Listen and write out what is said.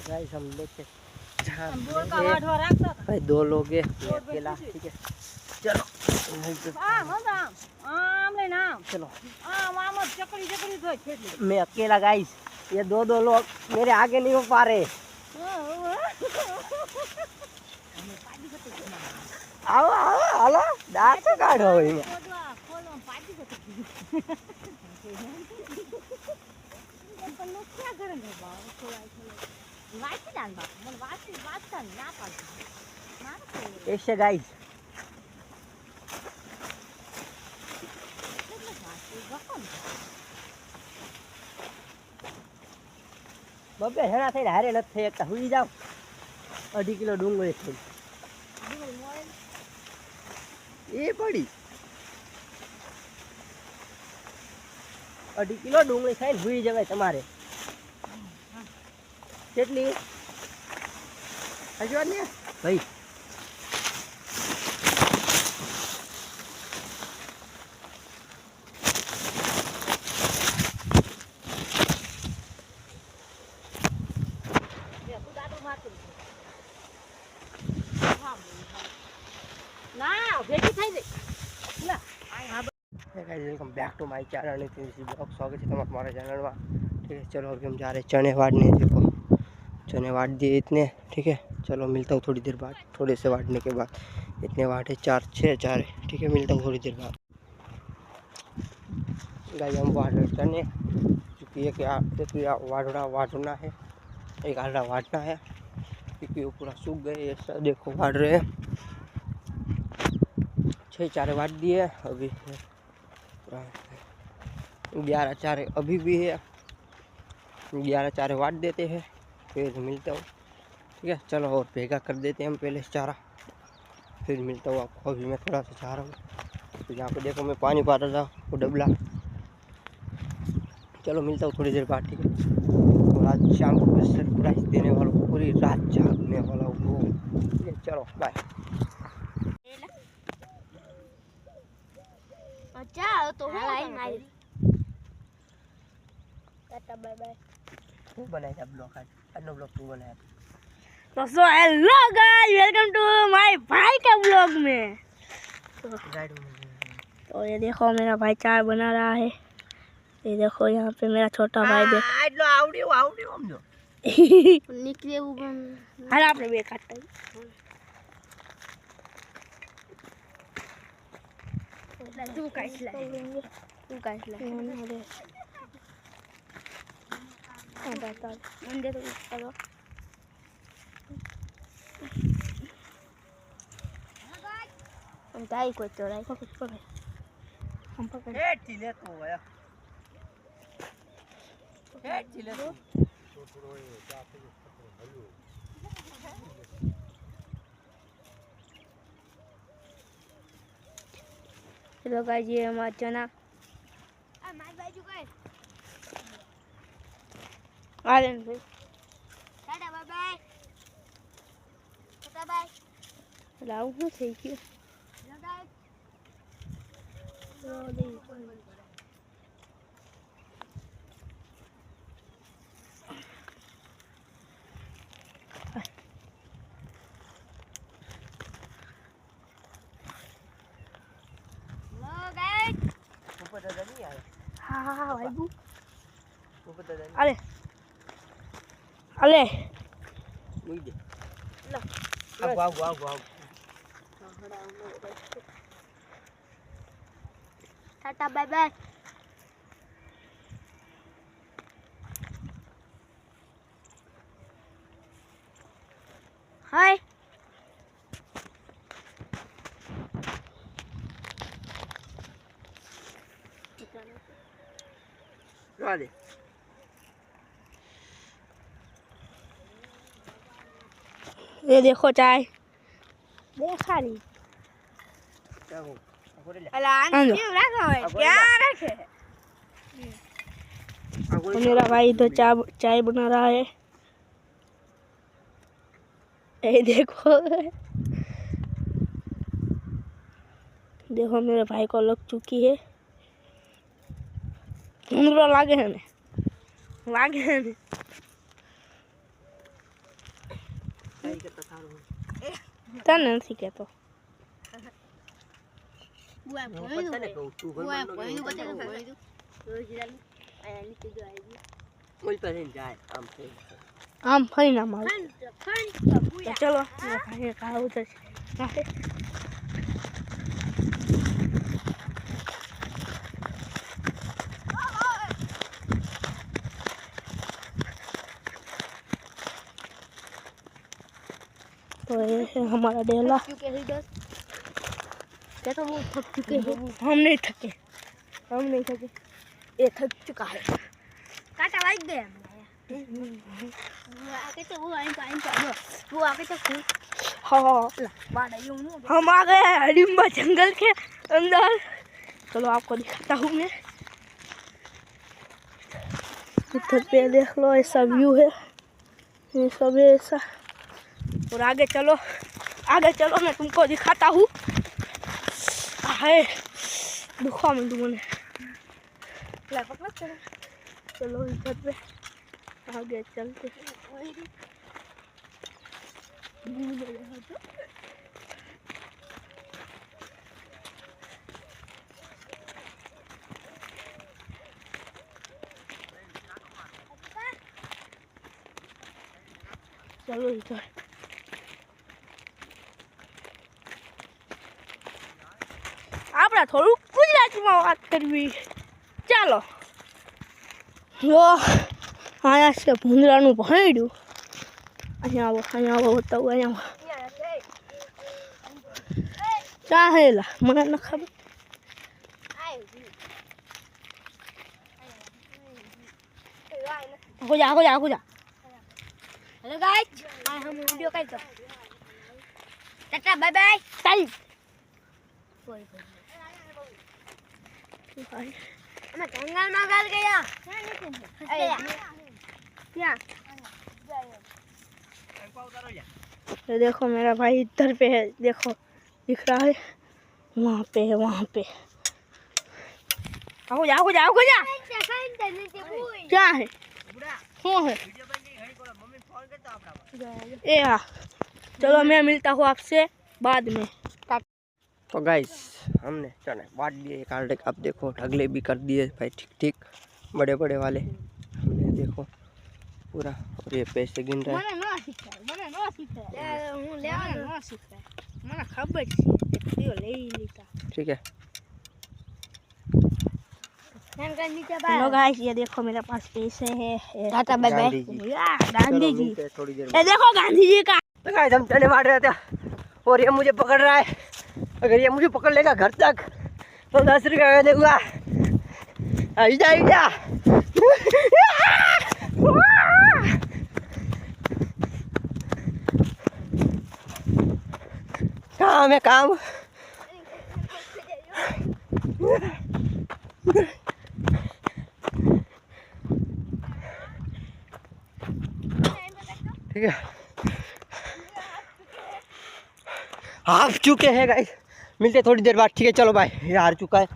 Guys हम लेके भाई 2 लोग हैं अकेला। ठीक है चलो चलो मैं अकेला गाइस, ये 2 लोग मेरे आगे नहीं हो पा रहे। आओ आओ हेलो दांत काढो इमे ऐसे गाइस बब्बे हेना थઈને હારે નથી થઈ એકતા હુઈ જાવ 2.5 કિલો ડુંગળી થઈ એ પડી 2.5 કિલો ડુંગળી ખાઈને હુઈ જવાય તમારે કેટલી હજુ ને ભાઈ welcome back to my channel vlog. स्वागत है हमारे चैनल में। ठीक है चलो अभी हम जा रहे हैं चने वाटने। देखो चने वाट दिए इतने। ठीक है चलो मिलता हूँ थोड़ी देर बाद। थोड़े से वाटने के बाद इतने वाटे 4 चार है। ठीक है मिलता हूँ थोड़ी देर बाद। गाइस हम वाट रहे चने, क्योंकि एक वाटना वाटना है, एक आधा वाटना है, क्योंकि वो पूरा सूख गए। ऐसा देखो वाट रहे हैं 6 चार वाट दिए। अभी 11 चार अभी भी है। 11 चार वाट देते हैं फिर मिलता हूँ। ठीक है चलो और भेगा कर देते हैं हम पहले चारा, फिर मिलता हूँ आपको। अभी मैं थोड़ा सा चाह रहा हूँ तो यहाँ पे देखो मैं पानी पा रहा था वो डबला। चलो मिलता हूँ थोड़ी देर बाद। ठीक है और आज शाम को सरप्राइज देने वाला हूँ, पूरी रात जागने वाला हूँ। ठीक है चलो बाय। अच्छा तो मारी बाय बाय। तू बनाया ब्लॉग आज नो ब्लॉग तू बनाया तो so hello guys, welcome to my भाई का ब्लॉग में। तो ये देखो मेरा भाई चाय बना रहा है। ये देखो यहाँ पे मेरा छोटा भाई बैठा आवड़ियो निकले वो हर आपने भी काटा तू काट ला मंदे तो चलो हम ताई को तो राई कुछ पकड़ हम पकड़ चिले तो है चिले तो चलो गाइस ये हमारा चना मार बाजू गए आ लेन भाई tata bye bye tata bye लाऊ हूं થઈ ગયું ऊपर दादा नहीं आया। हाँ भाई बू ऊपर दादा अरे अरे मुई दे ला आगो टाटा बाय बाय। हाय वाले ये देखो चाय देखा नहीं क्या हो अलान क्यों रखा है क्या रखे। मेरा भाई तो चाय बना रहा है। ये देखो देखो मेरे भाई को लग चुकी है। लागे है તને નથી કહેતો. આમ ફરીને આમ આવું. તો ચલો ભાઈ ખાવું તો છે. तो ये है हमारा डेला. क्या तो वो थक चुके हैं. हम नहीं थके. ये थक चुका है. काटा लग गया. वो आके तो हाँ हम आ गए हैं हडिम्बा जंगल के अंदर. चलो आपको दिखाता हूँ मैं. इधर पे देख लो ऐसा व्यू है. ये सब है ऐसा. और आगे चलो मैं तुमको दिखाता हूँ. है दुखा में तुमने. चलो इधर पे आगे चलते. चलो इधर. આપણે થોડું ગુજરાતીમાં વાત કરવી. ચાલો. જો અહીંયા છે ભૂંદરાનું ભણ્યું. અહીંયા આવો બતાવું. અહીંયા ક્યાં હેલા મને ન ખબર. हो जा. हेलो गाइस, आज हम वीडियो कर दो. Tata bye bye. चल मैं जंगल में गल गया. क्या ये देखो मेरा भाई इधर पे है. देखो दिख रहा है. वहाँ पे है. आओ जा. क्या है कौन है ए हाँ. चलो मैं मिलता हूँ आपसे बाद में. तो गाइस हमने चने बांट दिए कार्ड. आप देखो ढगले भी कर दिए भाई ठीक बड़े वाले हमने देखो पूरा. और ये पैसे गिन रहा है. ठीक है. हेलो गाइस, ये देखो मेरे पास पैसे हैं. Tata bye bye. Gandhi ji थोड़ी देर ये देखो गांधी जी का. तो गाइस हम चने बांट रहे थे और ये मुझे पकड़ रहा है. अगर ये मुझे पकड़ लेगा घर तक तो 10 रुपया देगा. आइजा काम है काम. ठीक है. हाफ चुके हैं गाइस. मिलते थोड़ी देर बाद. ठीक है चलो भाई. ये हार चुका है.